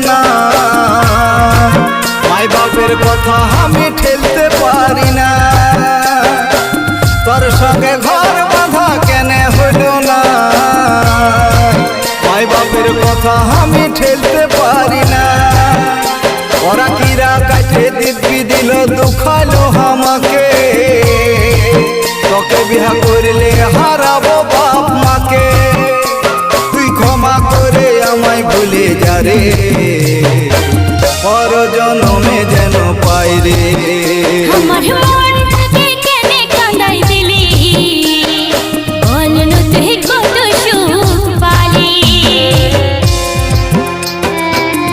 না। মাই বাপের কথা আমি ঠেলতে পারি না, তোর সঙ্গে ঘর বাঁধা কেনে হইল না। মাই বাপের কথা আমি ঠেলতে পারি না। ওরা কিরা কাছে দিব্যি দিল দুখাইলো আমাকে, তোকে বিয়া করলে হারাবো বাপ মাকে। তুই ক্ষমা করে আমায় ভুলে যা রে।